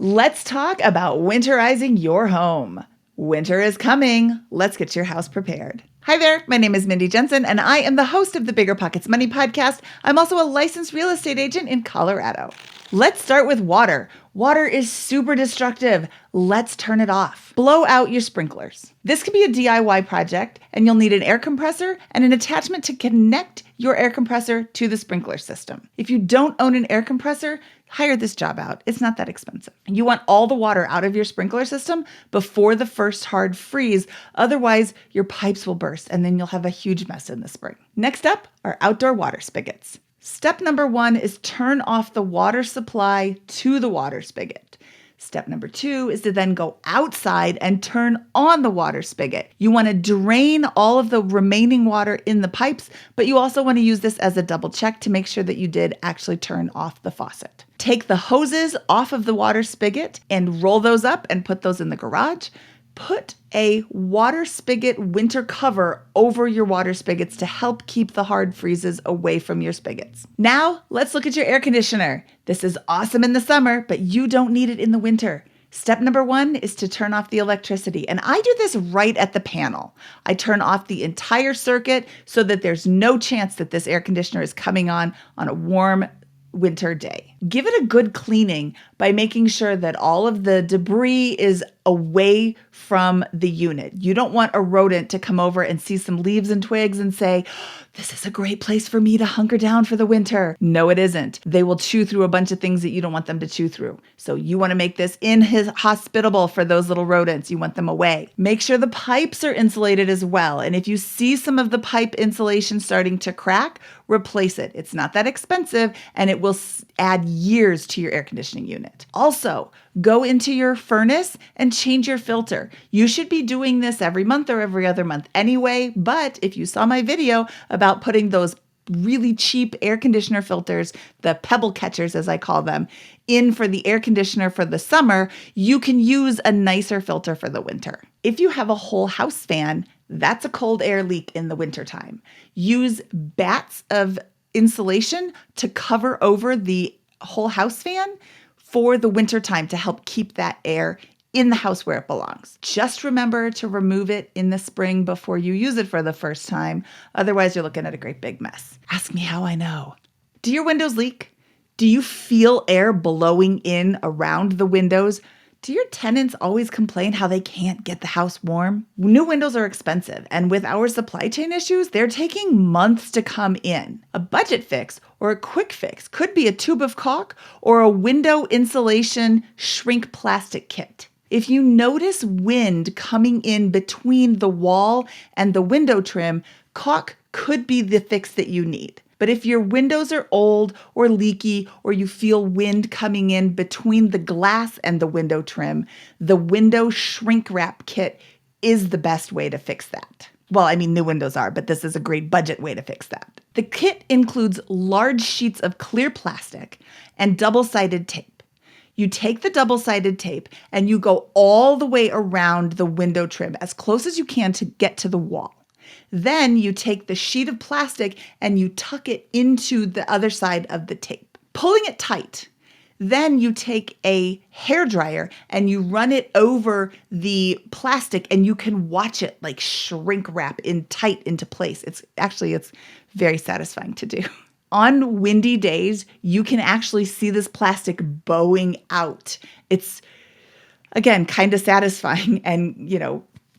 Let's talk about winterizing your home. Winter is coming. Let's get your house prepared. Hi there, my name is Mindy Jensen, and I am the host of the BiggerPockets Money Podcast. I'm also a licensed real estate agent in Colorado. Let's start with water. Water is super destructive. Let's turn it off. Blow out your sprinklers. This could be a DIY project, and you'll need an air compressor and an attachment to connect your air compressor to the sprinkler system. If you don't own an air compressor, hire this job out. It's not that expensive. You want all the water out of your sprinkler system before the first hard freeze. Otherwise, your pipes will burst and then you'll have a huge mess in the spring. Next up are outdoor water spigots. Step number 1 is turn off the water supply to the water spigot. Step number 2 is to then go outside and turn on the water spigot. You want to drain all of the remaining water in the pipes, but you also want to use this as a double check to make sure that you did actually turn off the faucet. Take the hoses off of the water spigot and roll those up and put those in the garage. Put a water spigot winter cover over your water spigots to help keep the hard freezes away from your spigots. Now, let's look at your air conditioner. This is awesome in the summer, but you don't need it in the winter. Step number 1 is to turn off the electricity, and I do this right at the panel. I turn off the entire circuit so that there's no chance that this air conditioner is coming on a warm winter day. Give it a good cleaning by making sure that all of the debris is away from the unit. You don't want a rodent to come over and see some leaves and twigs and say, "This is a great place for me to hunker down for the winter." No, it isn't. They will chew through a bunch of things that you don't want them to chew through. So you want to make this inhospitable for those little rodents. You want them away. Make sure the pipes are insulated as well. And if you see some of the pipe insulation starting to crack, replace it. It's not that expensive and it will add years to your air conditioning unit. Also, go into your furnace and change your filter. You should be doing this every month or every other month anyway, but if you saw my video about putting those really cheap air conditioner filters, the pebble catchers as I call them, in for the air conditioner for the summer, you can use a nicer filter for the winter. If you have a whole house fan, that's a cold air leak in the wintertime. Use bats of insulation to cover over the whole house fan for the wintertime to help keep that air in the house where it belongs. Just remember to remove it in the spring before you use it for the first time. Otherwise, you're looking at a great big mess. Ask me how I know. Do your windows leak? Do you feel air blowing in around the windows? Do your tenants always complain how they can't get the house warm? New windows are expensive, and with our supply chain issues, they're taking months to come in. A budget fix or a quick fix could be a tube of caulk or a window insulation shrink plastic kit. If you notice wind coming in between the wall and the window trim, caulk could be the fix that you need. But if your windows are old or leaky or you feel wind coming in between the glass and the window trim, the window shrink wrap kit is the best way to fix that. Well, I mean, new windows are, but this is a great budget way to fix that. The kit includes large sheets of clear plastic and double-sided tape. You take the double-sided tape and you go all the way around the window trim as close as you can to get to the wall. Then you take the sheet of plastic and you tuck it into the other side of the tape, pulling it tight. Then you take a hairdryer and you run it over the plastic and you can watch it like shrink wrap in tight into place. It's very satisfying to do. On windy days, you can actually see this plastic bowing out. It's, again, kind of satisfying and,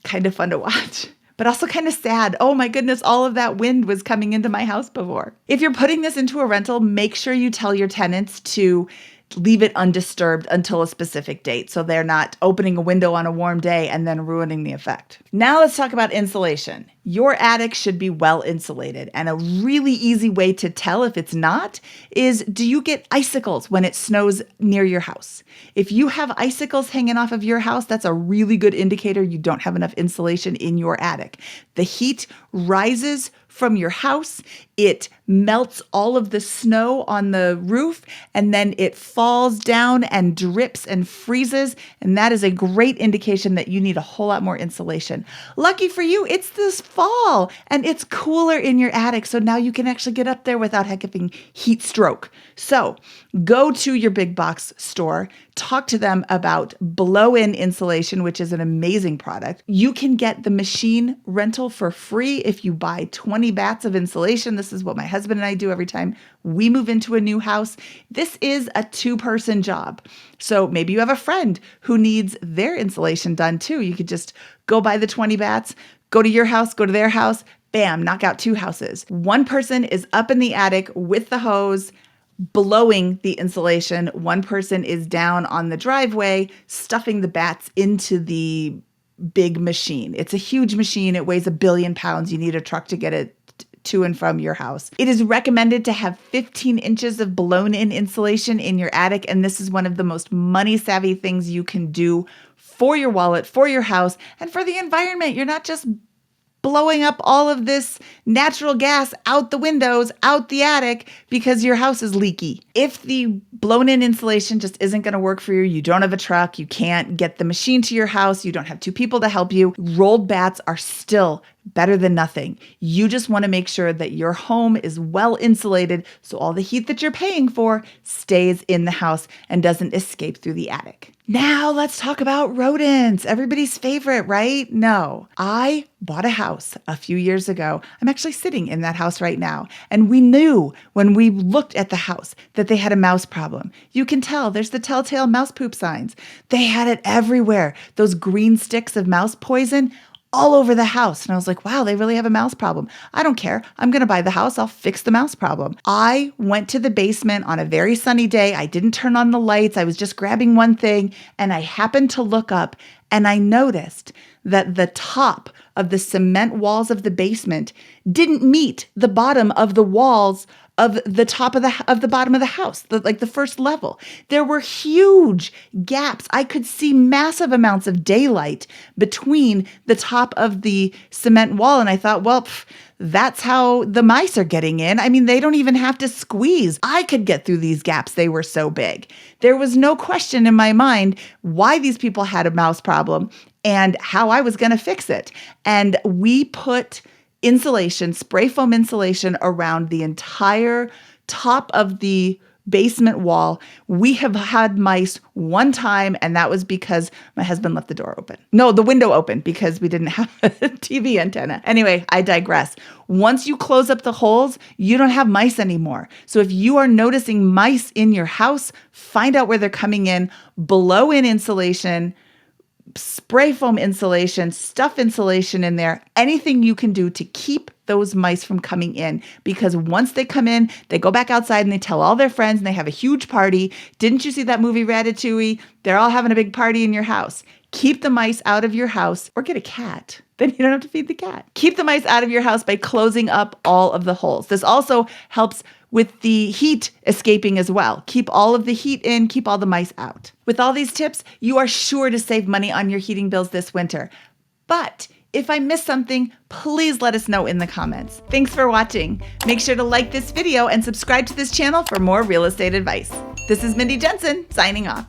kind of fun to watch. But also kind of sad. Oh my goodness, all of that wind was coming into my house before. If you're putting this into a rental, make sure you tell your tenants to leave it undisturbed until a specific date so they're not opening a window on a warm day and then ruining the effect. Now let's talk about insulation. Your attic should be well insulated, and a really easy way to tell if it's not is, do you get icicles when it snows near your house? If you have icicles hanging off of your house, that's a really good indicator you don't have enough insulation in your attic. The heat rises from your house, it melts all of the snow on the roof, and then it falls down and drips and freezes, and that is a great indication that you need a whole lot more insulation. Lucky for you, it's this fall, and it's cooler in your attic, so now you can actually get up there without having heat stroke. So go to your big box store, talk to them about blow-in insulation, which is an amazing product. You can get the machine rental for free if you buy 20 bats of insulation. This is what my husband and I do every time we move into a new house. This is a 2-person job. So maybe you have a friend who needs their insulation done too. You could just go buy the 20 bats, go to your house, go to their house, bam, knock out 2 houses. One person is up in the attic with the hose, blowing the insulation. One person is down on the driveway, stuffing the bats into the big machine. It's a huge machine. It weighs 1 billion pounds. You need a truck to get it to and from your house. It is recommended to have 15 inches of blown-in insulation in your attic, and this is one of the most money-savvy things you can do for your wallet, for your house, and for the environment. You're not just blowing up all of this natural gas out the windows, out the attic, because your house is leaky. If the blown-in insulation just isn't going to work for you, you don't have a truck, you can't get the machine to your house, you don't have 2 people to help you, rolled bats are still better than nothing. You just want to make sure that your home is well insulated so all the heat that you're paying for stays in the house and doesn't escape through the attic. Now let's talk about rodents. Everybody's favorite, right? No. I bought a house a few years ago. I'm actually sitting in that house right now. And we knew when we looked at the house that they had a mouse problem. You can tell there's the telltale mouse poop signs. They had it everywhere. Those green sticks of mouse poison all over the house. And I was like, wow, they really have a mouse problem. I don't care. I'm going to buy the house. I'll fix the mouse problem. I went to the basement on a very sunny day. I didn't turn on the lights. I was just grabbing one thing. And I happened to look up and I noticed that the top of the cement walls of the basement didn't meet the bottom of the walls of the top of the bottom of the house, like the first level. There were huge gaps. I could see massive amounts of daylight between the top of the cement wall. And I thought, well, that's how the mice are getting in. I mean, they don't even have to squeeze. I could get through these gaps. They were so big. There was no question in my mind why these people had a mouse problem and how I was going to fix it. And we put insulation, spray foam insulation around the entire top of the basement wall. We have had mice one time, and that was because my husband left the door open. No, the window open because we didn't have a TV antenna. Anyway, I digress. Once you close up the holes, you don't have mice anymore. So if you are noticing mice in your house, find out where they're coming in, blow in insulation, spray foam insulation, stuff insulation in there, anything you can do to keep those mice from coming in. Because once they come in, they go back outside and they tell all their friends and they have a huge party. Didn't you see that movie Ratatouille? They're all having a big party in your house. Keep the mice out of your house or get a cat. Then you don't have to feed the cat. Keep the mice out of your house by closing up all of the holes. This also helps with the heat escaping as well. Keep all of the heat in, keep all the mice out. With all these tips, you are sure to save money on your heating bills this winter. But if I missed something, please let us know in the comments. Thanks for watching. Make sure to like this video and subscribe to this channel for more real estate advice. This is Mindy Jensen signing off.